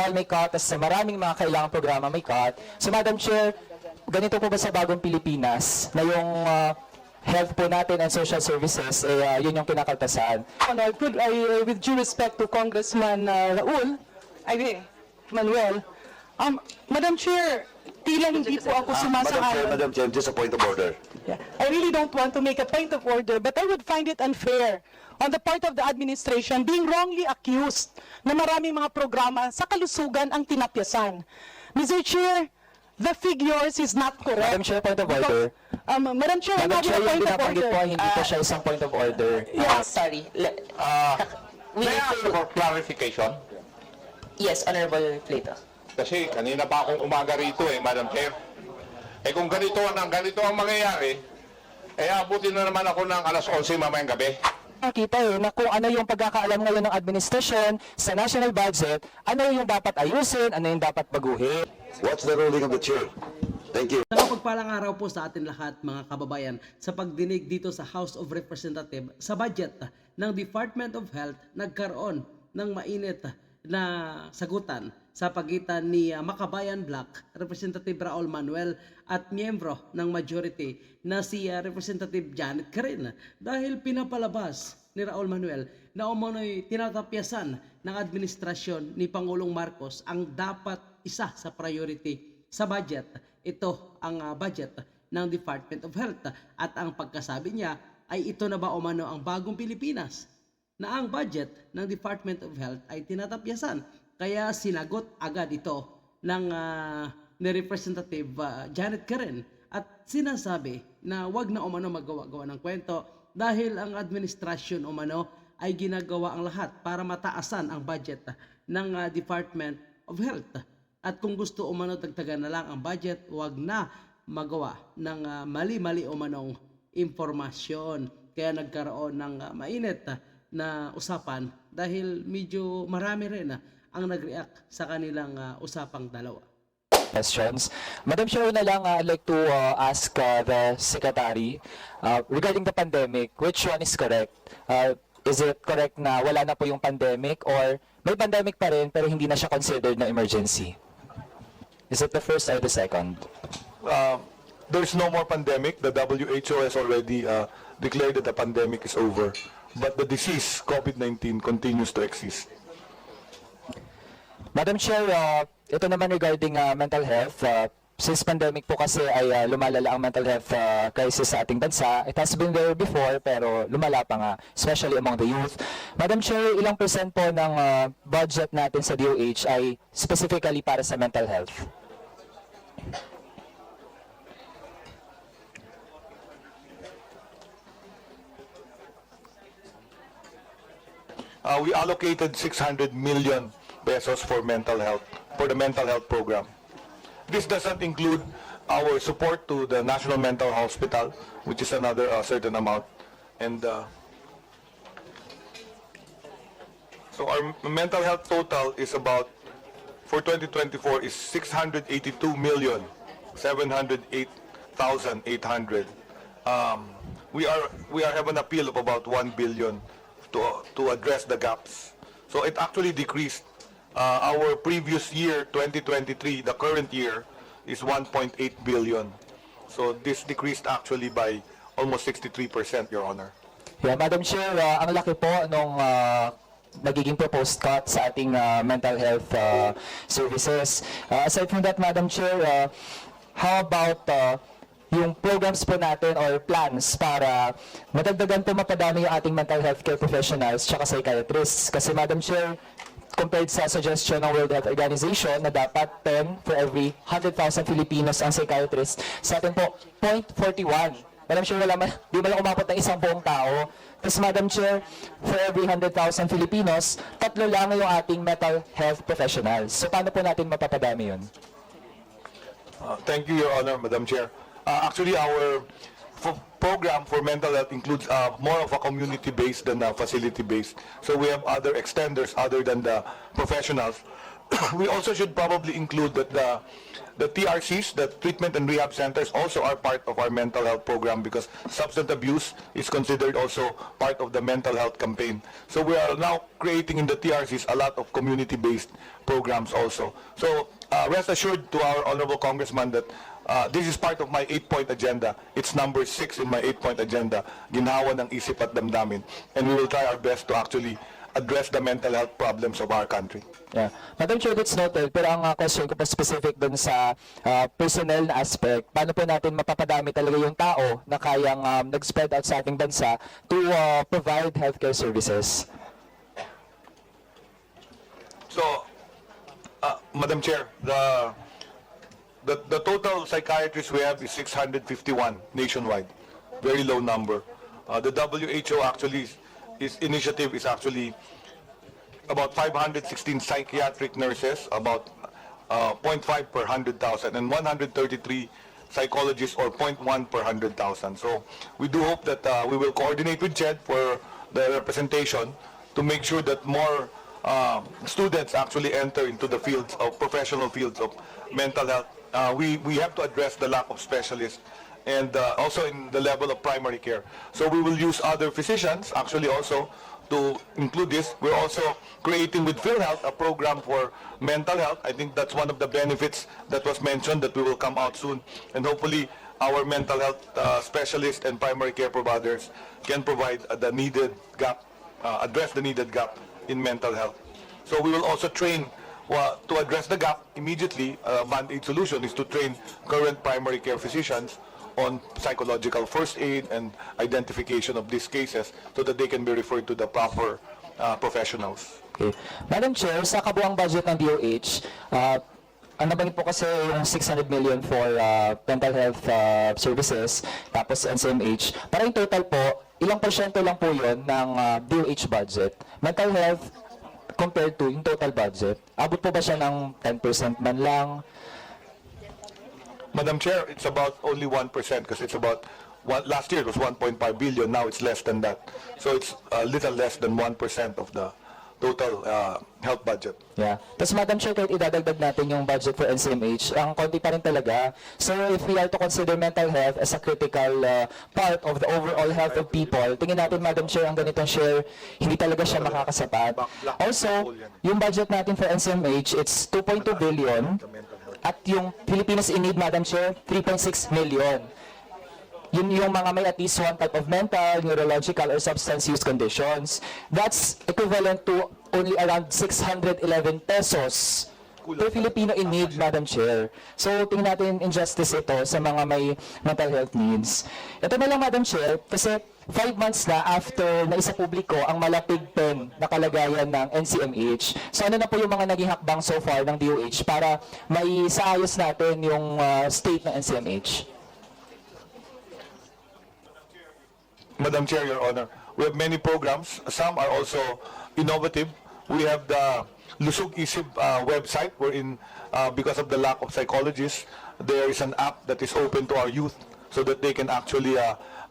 ospital may cut, at sa maraming mga kailangang programa may cut. So Madam Chair, ganito po ba sa bagong Pilipinas na yung health po natin and social services, yun yung kinakaltasan? Could I, with due respect to Congressman Manuel, Madam Chair, tila hindi po ako sumasang-ayon. Madam Chair, just a point of order. Yeah. I really don't want to make a point of order, but I would find it unfair on the part of the administration being wrongly accused na maraming mga programa sa kalusugan ang tinapyasan. Mr. Chair, the figures is not correct. Madam Chair, point of order. Madam Chair, Madam Chair, yung point of binabanggit order. po, hindi po siya isang point of order. Sorry. May I ask for clarification? Yes, Honorable Plato. Kasi kanina pa akong umaga rito Madam Chair. Kung ganito ang mangyayari, abutin na naman ako ng alas 11 mamayang gabi. Nakita na kung ano yung pagkakaalam ngayon ng administrasyon sa national budget, ano yung dapat ayusin, ano yung dapat baguhin. What's the ruling of the chair? Thank you. Napagpalang araw po sa atin lahat mga kababayan sa pagdinig dito sa House of Representatives sa budget ng Department of Health. Nagkaroon ng mainit na sagutan sa pagitan ni Makabayan Black, Representative Rep.Manual at miyembro ng majority na si Representative Rep.Garin dahil pinapalabas ni Rep.Manuel na umano'y tinatapyasan ng administrasyon ni Pangulong Marcos ang dapat isa sa priority sa budget. Ito ang budget ng Department of Health at ang pagkasabi niya ay ito na ba umano ang bagong Pilipinas na ang budget ng Department of Health ay tinatapyasan. Kaya sinagot agad ito ng ni Representative Rep.Garin at sinasabi na wag na umano magawa-gawa ng kwento dahil ang administrasyon umano ay ginagawa ang lahat para mataasan ang budget ng Department of Health. At kung gusto umano dagdagan na lang ang budget, wag na magawa ng mali-mali umanong impormasyon. Kaya nagkaroon ng mainit na usapan dahil medyo marami rin ang nag-react sa kanilang usapang dalawa. Questions. Madam Chair, na lang I'd like to ask the Secretary regarding the pandemic, which one is correct? Is it correct na wala na po yung pandemic or may pandemic pa rin pero hindi na siya considered na emergency? Is it the first or the second? There's no more pandemic. The WHO has already declared that the pandemic is over. But the disease, COVID-19, continues to exist. Madam Chair, ito naman regarding mental health. Since pandemic po kasi ay lumalala ang mental health crisis sa ating bansa. It has been there before pero lumala pa nga, especially among the youth. Madam Chair, ilang percent po ng budget natin sa DOH ay specifically para sa mental health? We allocated 600 million pesos for mental health, for the mental health program. This doesn't include our support to the National Mental Hospital, which is another certain amount. And so our mental health total is about, for 2024, is 682,708,800. We have an appeal of about 1 billion to address the gaps. So it actually decreased. Our previous year, 2023, the current year, is 1.8 billion. So this decreased actually by almost 63%, Your Honor. Yeah, Madam Chair, ang laki po nung nagiging proposed cut sa ating mental health services. Aside from that, Madam Chair, how about yung programs po natin or plans para madagdagan po mapadami yung ating mental health care professionals tsaka psychiatrists? Kasi Madam Chair, compared sa suggestion ng World Health Organization na dapat 10 for every 100,000 Filipinos ang psychiatrists, sa atin po 0.41. Madam Chair, di ba lang umabot ng isang buong tao. Tapos Madam Chair, for every 100,000 Filipinos, 3 lang yung ating mental health professionals. So paano po natin mapapadami yun? Thank you, Your Honor, Madam Chair. Actually, our program for mental health includes more of a community-based than a facility-based. So we have other extenders other than the professionals. we also should probably include that the TRCs, the treatment and rehab centers, also are part of our mental health program because substance abuse is considered also part of the mental health campaign. So we are now creating in the TRCs a lot of community-based programs also. So rest assured to our honorable congressman that this is part of my 8-point agenda. It's number 6 in my 8-point agenda, ginhawa ng isip at damdamin. And we will try our best to actually address the mental health problems of our country. Yeah. Madam Chair, that's noted. Pero ang question ko pa specific dun sa personnel na aspect, paano po natin mapapadami talaga yung tao na kayang nag-spread out sa ating bansa to provide healthcare services? So, Madam Chair, the total psychiatrists we have is 651 nationwide. Very low number. The WHO actually initiative is actually about 516 psychiatric nurses, about 0.5 per 100,000, and 133 psychologists, or 0.1 per 100,000. So we do hope that we will coordinate with CHED for the representation to make sure that more students actually enter into the fields of professional fields of mental health. We have to address the lack of specialists and also in the level of primary care. So we will use other physicians actually also to include this. We're also creating with PhilHealth a program for mental health. I think that's one of the benefits that was mentioned that we will come out soon. And hopefully our mental health specialists and primary care providers can provide the needed gap, address the needed gap in mental health. So we will also train to address the gap immediately. Band-aid solution is to train current primary care physicians on psychological first aid and identification of these cases so that they can be referred to the proper professionals. Okay. Madam Chair, sa kabuang budget ng DOH, ano ba po kasi yung 600 million for mental health services, tapos NCMH, para yung total po, ilang porsyento lang po yun ng DOH budget? Mental health compared to yung total budget, abot po ba siya ng 10% man lang? Madam Chair, it's about only 1% because it's about, last year it was 1.5 billion, now it's less than that. So it's a little less than 1% of the total health budget. Yeah. Tapos Madam Chair, kahit idadagdag natin yung budget for NCMH, ang konti pa rin talaga. So if we are to consider mental health as a critical part of the overall health of people, tingin natin Madam Chair, ang ganitong share, hindi talaga siya makakasapat. Also, yung budget natin for NCMH, it's 2.2 billion. At yung Filipinos in need, Madam Chair, 3.6 million. Yun yung mga may at least one type of mental, neurological, or substance use conditions. That's equivalent to only around 611 pesos per Filipino in need, Madam Chair. So, tingnan natin injustice ito sa mga may mental health needs. Ito na lang, Madam Chair, kasi 5 months na after na isa publiko ang malapig pen na kalagayan ng NCMH. So ano na po yung mga naging hakbang so far ng DOH para maisaayos natin yung state ng NCMH? Madam Chair, Your Honor, we have many programs. Some are also innovative. We have the Lusog Isip website wherein because of the lack of psychologists, there is an app that is open to our youth so that they can actually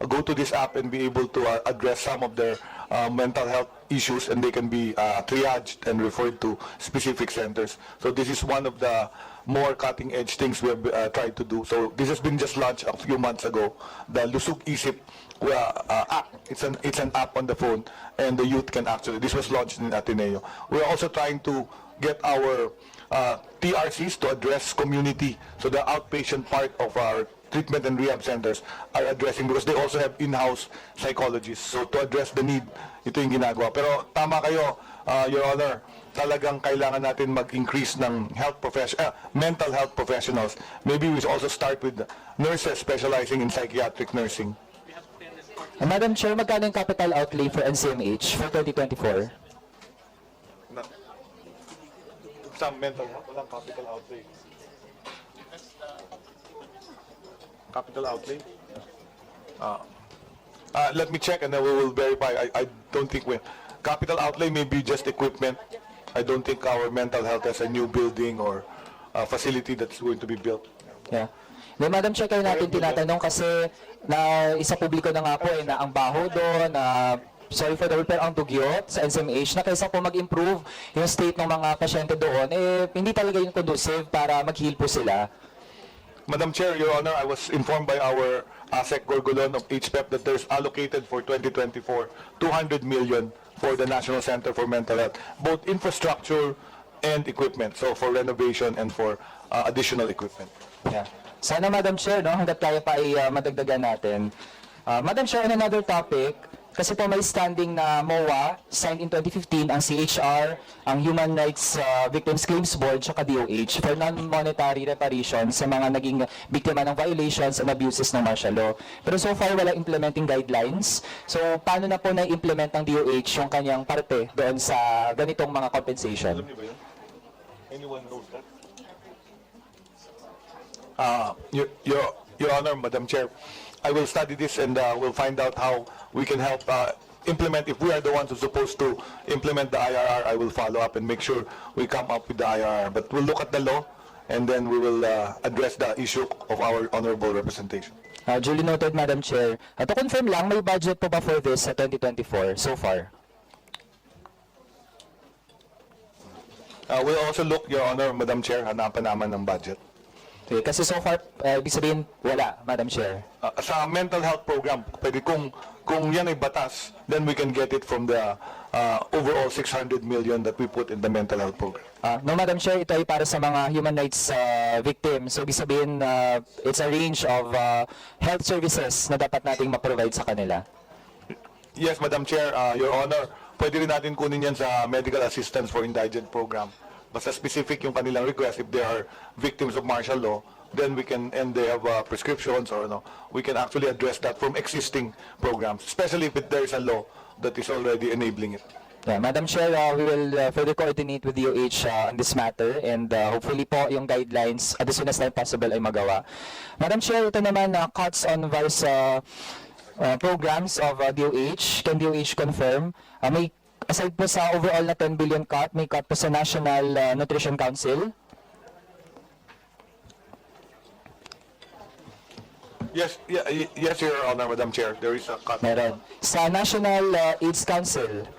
go to this app and be able to address some of their mental health issues, and they can be triaged and referred to specific centers. So this is one of the more cutting-edge things we have tried to do. So this has been just launched a few months ago, the Lusog Isip app. It's an app on the phone, and the youth can actually, this was launched in Ateneo. We're also trying to get our TRCs to address community, so the outpatient part of our treatment and rehab centers are addressing, because they also have in-house psychologists. So to address the need, ito yung ginagawa. Pero tama kayo, Your Honor, talagang kailangan natin mag-increase ng mental health professionals. Maybe we should also start with nurses specializing in psychiatric nursing. Madam Chair, magkano yung capital outlay for NCMH for 2024? Some mental health, walang capital outlay. Capital outlay? Let me check and then we will verify. I don't think capital outlay may be just equipment. I don't think our mental health has a new building or a facility that's going to be built. Yeah. Then, Madam Chair, kayo natin tinatanong kasi na isa publiko na nga po na ang baho doon, na sorry for the word, pero ang dugyot sa SMH na kaysa po mag-improve yung state ng mga pasyente doon, hindi talaga yung conducive para mag-heal po sila. Madam Chair, Your Honor, I was informed by our ASEC Gorgolon of HPEP that there's allocated for 2024 200 million for the National Center for Mental Health, both infrastructure and equipment, so for renovation and for additional equipment. Yeah. Sana, Madam Chair, no, hanggat kaya pa ay madagdagan natin. Madam Chair, on another topic, kasi po may standing na MOA, signed in 2015, ang CHR, ang Human Rights Victims Claims Board, tsaka DOH, for non-monetary reparation sa mga naging biktima ng violations and abuses ng martial law. Pero so far, wala implementing guidelines. So, paano na po na-implement ng DOH yung kanyang parte doon sa ganitong mga compensation? Anyone knows that? Your Honor, Madam Chair, I will study this and we'll find out how we can help implement. If we are the ones who's supposed to implement the IRR, I will follow up and make sure we come up with the IRR. But we'll look at the law and then we will address the issue of our honorable representation. Duly noted, Madam Chair. To confirm lang, may budget po ba for this sa 2024 so far? We'll also look, Your Honor, Madam Chair, hanapan naman ng budget. Okay, kasi so far, ibig sabihin, wala, Madam Chair. Sa mental health program, pwede kung yan ay batas, then we can get it from the overall 600 million that we put in the mental health program. No, Madam Chair, ito ay para sa mga human rights victims. So, ibig sabihin, it's a range of health services na dapat nating ma-provide sa kanila. Yes, Madam Chair, Your Honor, pwede rin natin kunin yan sa medical assistance for indigent program. Basta specific yung kanilang request. If they are victims of martial law, then we can, and they have prescriptions or no, we can actually address that from existing programs, especially if there is a law that is already enabling it. Yeah, Madam Chair, we will further coordinate with DOH on this matter and hopefully po yung guidelines as soon as time possible ay magawa. Madam Chair, ito naman cuts on various programs of DOH. Can DOH confirm? May aside po sa overall na 10 billion cut, may cut po sa National Nutrition Council. Yes, yes, Your Honor, Madam Chair, there is a cut. Meron. Sa National AIDS Council,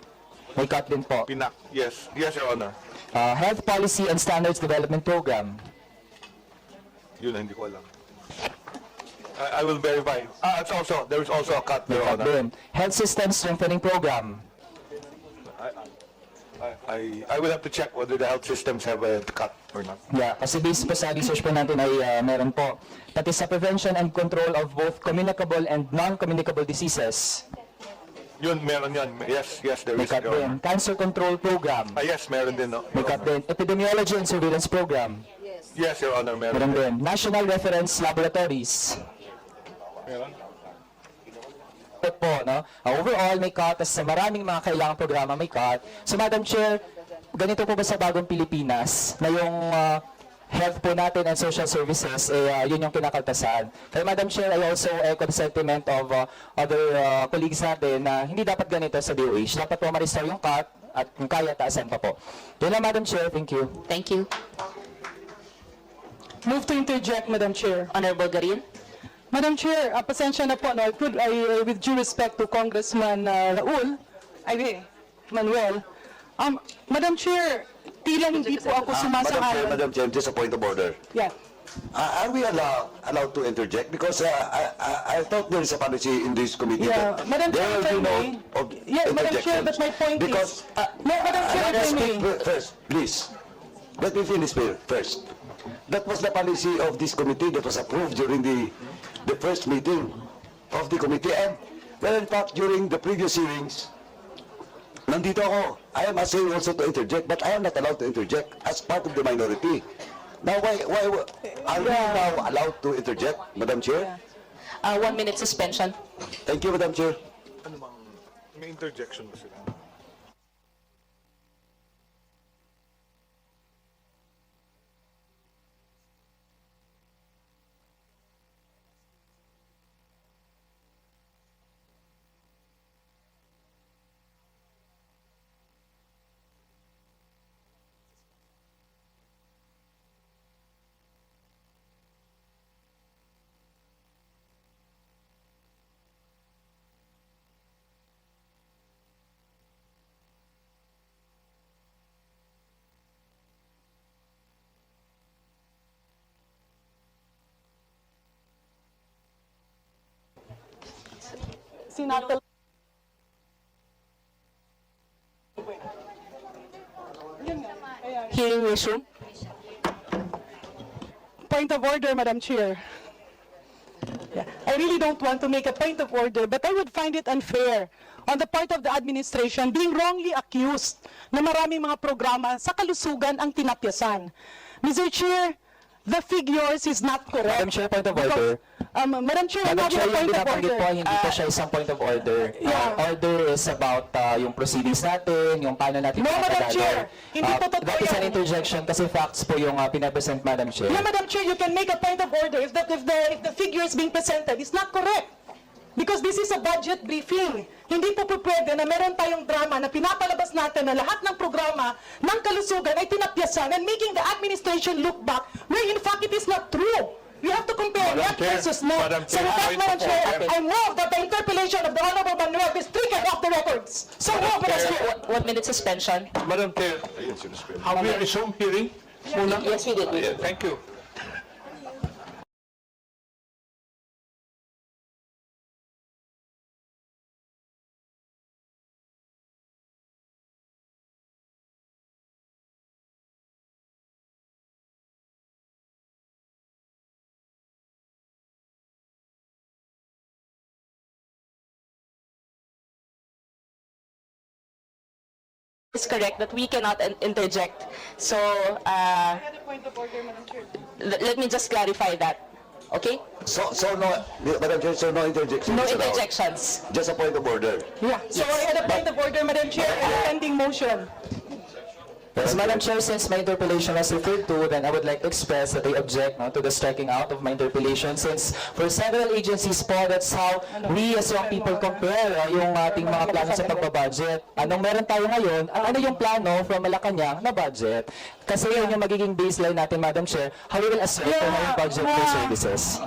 may cut din po. Pinak, yes, yes, Your Honor. Health Policy and Standards Development Program. Yun, hindi ko alam. I will verify. There is also a cut, May Your cut Honor. din. Health System Strengthening Program. I will have to check whether the health systems have a cut or not. Yeah, kasi based po sa research po natin ay meron po. Pati sa prevention and control of both communicable and non-communicable diseases. Yun, meron yun. Yes, yes, there May is, cut Your Honor. din. Cancer Control Program. Yes, meron din, no? May cut din. Epidemiology and Surveillance Program. Yes, Your Honor, meron Meron din. din. National Reference Laboratories. Meron? Po, no? Overall, may cut. Sa maraming mga kailangang programa, may cut. So, Madam Chair, ganito po ba sa bagong Pilipinas na yung health po natin and social services, yun yung kinakaltasan. Kaya, Madam Chair, I also echo the sentiment of other colleagues natin na hindi dapat ganito sa DOH. Dapat po ma-restore yung cut at kung kaya, taasan pa po. Yun lang, Madam Chair. Thank you. Thank you. Move to interject, Madam Chair. Honorable Garin. Madam Chair, pasensya na po, no? With due respect to Congressman Manuel, Madam Chair, tila hindi po ako sumasang-ayon. Madam Chair, just a point of order. Yeah. Are we allowed to interject? Because I thought there is a policy in this committee. Yeah, that Madam Chair, there if I will be may. no Yeah, Madam Chair, interjections. but my point Because, is. No, Madam Chair, let if I me may. speak first, please. Let me finish first. That was the policy of this committee that was approved during the first meeting of the committee. And, well, in fact, during the previous hearings, nandito ako. I am asking also to interject, but I am not allowed to interject as part of the minority. Now, why are we now allowed to interject, Madam Chair? 1 minute suspension. Thank you, Madam Chair. Ano bang, may interjection ba sila? natin. Hearing resume. Point of order, Madam Chair. Yeah. I really don't want to make a point of order, but I would find it unfair on the part of the administration being wrongly accused na maraming mga programa sa kalusugan ang tinapyasan. Mr. Chair, the figures is not correct. Madam Chair, point of order. Madam Chair, I'm Madam having Chair, a yung point of binabanggit order. po, hindi po siya isang point of order. Yeah. Order is about yung proceedings natin, yung paano natin No, Madam pinapagalaw. Chair, hindi po totoo That is an yan. interjection kasi facts po yung pinapresent, Madam Chair. Yeah, Madam Chair, you can make a point of order if the figures being presented is not correct. Because this is a budget briefing. Hindi po pwede na meron tayong drama na pinapalabas natin na lahat ng programa ng kalusugan ay tinapyasan and making the administration look back where in fact it is not true. We have to compare Madam net Chair, versus net. Madam So Chair, with that, point Madam of Chair, order. I move that the interpellation of the Honorable Manuel be stricken off the records. So move, Madam Chair. 1 minute suspension. Madam Chair, have we resumed hearing? Yes, we did. Yeah, thank you. It's correct that we cannot interject. So, let me just clarify that. Okay? So no, Madam Chair, so no interjection. No is allowed. interjections. Just a point of order. Yeah. So I had a point of order, Madam Chair, and a pending motion. Yes, Madam Chair, since my interpellation was referred to, then I would like to express that I object to the striking out of my interpellation since for several agencies po, that's how we as young people compare yung ating mga plano sa pagbabudget. Anong meron tayo ngayon, ano yung plano from Malacanang na budget. Kasi yun yung magiging baseline natin, Madam Chair, how we will assert for my budget for services.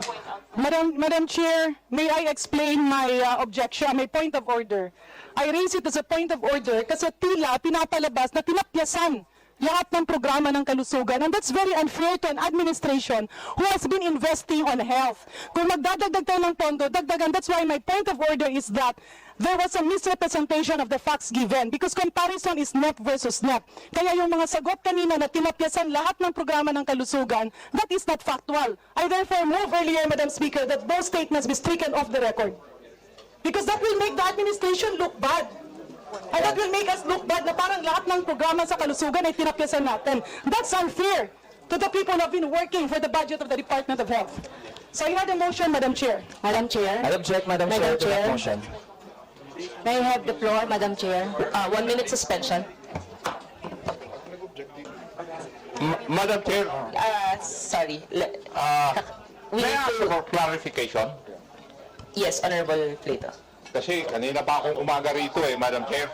Madam Chair, may I explain my objection, my point of order? I raise it as a point of order kasi tila pinapalabas na tinapyasan lahat ng programa ng kalusugan, and that's very unfair to an administration who has been investing on health. Kung magdadagdag tayo ng pondo, dagdagan. That's why my point of order is that there was a misrepresentation of the facts given because comparison is net versus net. Kaya yung mga sagot kanina na tinapyasan lahat ng programa ng kalusugan, that is not factual. I therefore move earlier, Madam Speaker, that those statements be stricken off the record. Because that will make the administration look bad. And that will make us look bad na parang lahat ng programa sa kalusugan ay tinapyasan natin. That's unfair to the people who have been working for the budget of the Department of Health. So I had a motion, Madam Chair. Madam Chair. I object, Madam Chair, to that motion. May I have the floor, Madam Chair? 1 minute suspension. Madam Chair, Sorry. may I ask for clarification? Yes, Honorable Plato. Kasi kanina pa akong umaga rito Madam Chair.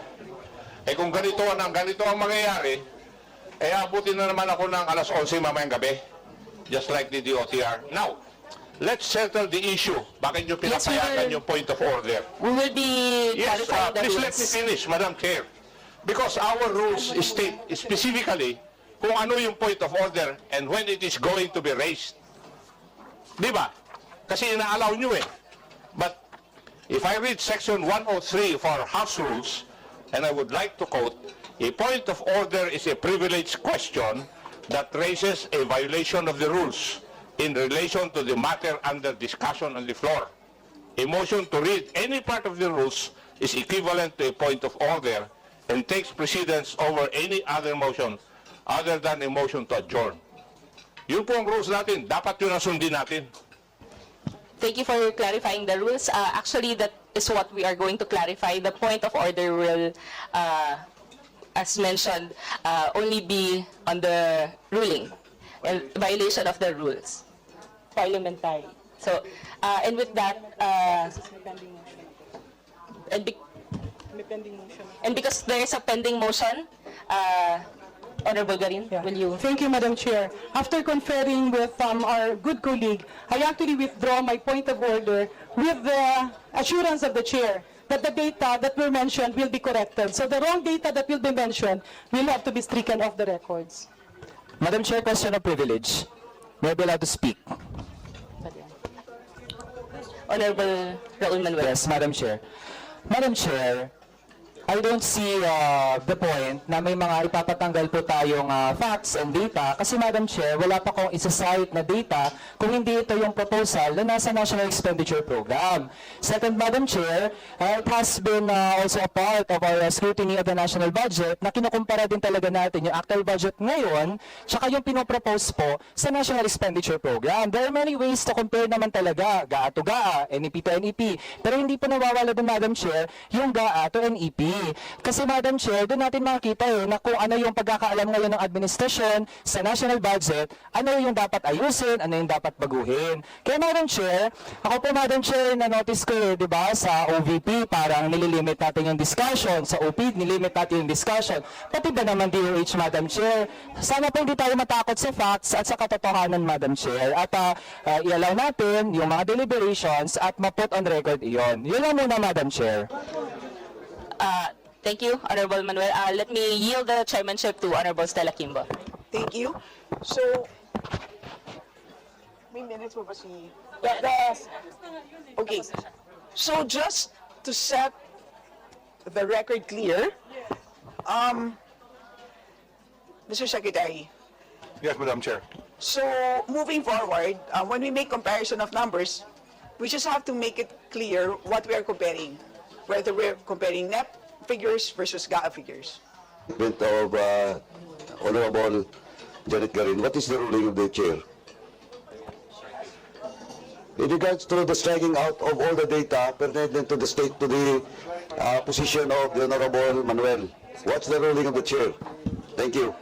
Kung ganito ang mangyayari, abutin na naman ako ng alas 11 mamayang gabi. Just like the DOTR. Now, let's settle the issue. Bakit nyo pinapayagan yung point of order? We will be Yes, clarifying the please let me rules. finish, Madam Chair. Because our rules state specifically kung ano yung point of order and when it is going to be raised. Di ba? Kasi ina-allow nyo But if I read section 103 of our House Rules, and I would like to quote, a point of order is a privileged question that raises a violation of the rules in relation to the matter under discussion on the floor. A motion to read any part of the rules is equivalent to a point of order and takes precedence over any other motion other than a motion to adjourn. Yun po ang rules natin. Dapat yun ang sundin natin. Thank you for clarifying the rules. Actually, that is what we are going to clarify. The point of order will, as mentioned, only be on the ruling and violation of the rules. Parliamentary. So, and with that, and because there is a pending motion, Honorable Garin, will you? Thank you, Madam Chair. After conferring with our good colleague, I actually withdraw my point of order with the assurance of the Chair that the data that were mentioned will be corrected. So the wrong data that will be mentioned will have to be stricken off the records. Madam Chair, question of privilege. May I be allowed to speak? Honorable Raul Manuel. Yes, Madam Chair. Madam Chair, I don't see the point na may mga ipapatanggal po tayong facts and data kasi Madam Chair, wala pa kong isa-cite na data kung hindi ito yung proposal na nasa National Expenditure Program. Second, Madam Chair, it has been also a part of our scrutiny of the national budget na kinukumpara din talaga natin yung actual budget ngayon tsaka yung pinopropose po sa National Expenditure Program. There are many ways to compare naman talaga, GAA to GAA, NEP to NEP, pero hindi po nawawala din Madam Chair yung GAA to NEP. Kasi Madam Chair, doon natin makikita na kung ano yung pagkakaalam ngayon ng administrasyon sa national budget, ano yung dapat ayusin, ano yung dapat baguhin. Kaya Madam Chair, ako po Madam Chair, na-notice ko di ba, sa OVP, parang nililimit natin yung discussion, sa OP, nilimit natin yung discussion. Pati ba naman DOH, Madam Chair? Sana po hindi tayo matakot sa facts at sa katotohanan, Madam Chair. At i-allow natin yung mga deliberations at ma-put on record iyon. Yun lang muna, Madam Chair. Thank you, Honorable Manuel. Let me yield the chairmanship to Honorable Stella Kimbo. Thank you. So, may minutes mo ba si... Okay. So, just to set the record clear, Mr. Secretary, Yes, Madam Chair. so moving forward, when we make comparison of numbers, we just have to make it clear what we are comparing, whether we're comparing NEP figures versus GAA figures. Statement of Honorable Rep.Garin, what is the ruling of the chair? In regards to the striking out of all the data pertinent to the state, to the position of the Honorable Manuel, what's the ruling of the chair? Thank you.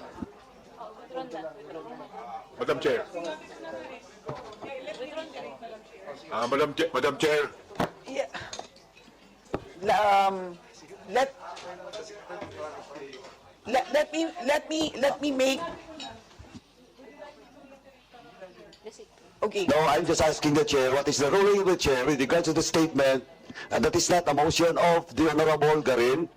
Madam Chair. Madam Chair. Yeah. Let me make. Okay. No, I'm just asking the chair, what is the ruling of the chair with regards to the statement, and that is not a motion of the Honorable Garin.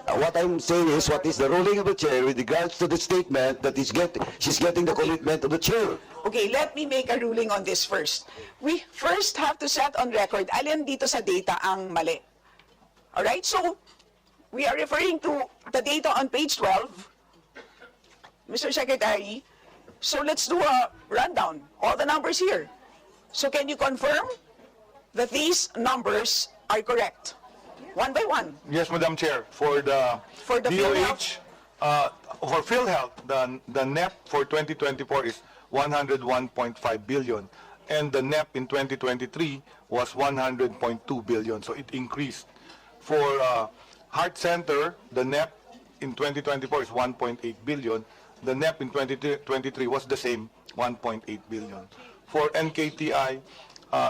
What I'm saying is, what is the ruling of the chair with regards to the statement that she's getting the commitment of the chair? Okay, let me make a ruling on this first. We first have to set on record alin dito sa data ang mali. Alright, so we are referring to the data on page 12, Mr. Secretary. So let's do a rundown, all the numbers here. So can you confirm that these numbers are correct? One by one. Yes, Madam Chair. For the DOH, for PhilHealth, the NEP for 2024 is 101.5 billion, and the NEP in 2023 was 100.2 billion. So it increased. For Heart Center, the NEP in 2024 is 1.8 billion. The NEP in 2023 was the same, 1.8 billion. For NKTI,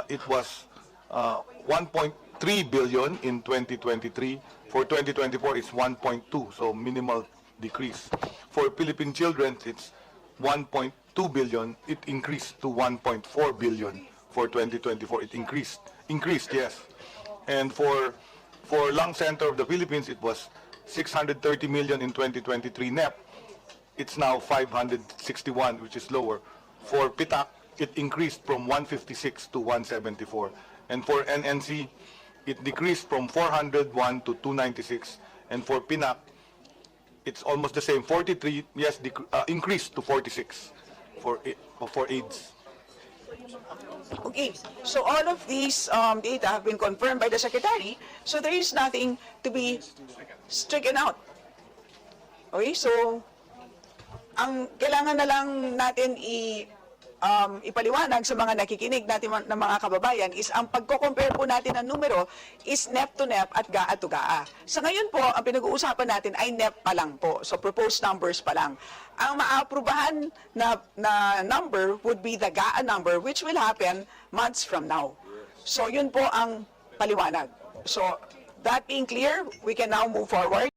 it was 1.3 billion in 2023. For 2024, it's 1.2, so minimal decrease. For Philippine Children, it's 1.2 billion. It increased to 1.4 billion for 2024. It increased, yes. And for Lung Center of the Philippines, it was 630 million in 2023 NEP. It's now 561, which is lower. For PITAC, it increased from 156 to 174. And for NNC, it decreased from 401 to 296. And for PINAC, it's almost the same, 43, yes, increased to 46 for AIDS. Okay, so all of these data have been confirmed by the Secretary, so there is nothing to be stricken out. Okay, so ang kailangan na lang natin ipaliwanag sa mga nakikinig natin ng mga kababayan is ang pagko-compare po natin ng numero is NEP to NEP at GAA to GAA. Sa ngayon po, ang pinag-uusapan natin ay NEP pa lang po. So proposed numbers pa lang. Ang maaprubahan na number would be the GAA number, which will happen months from now. So yun po ang paliwanag. So that being clear, we can now move forward.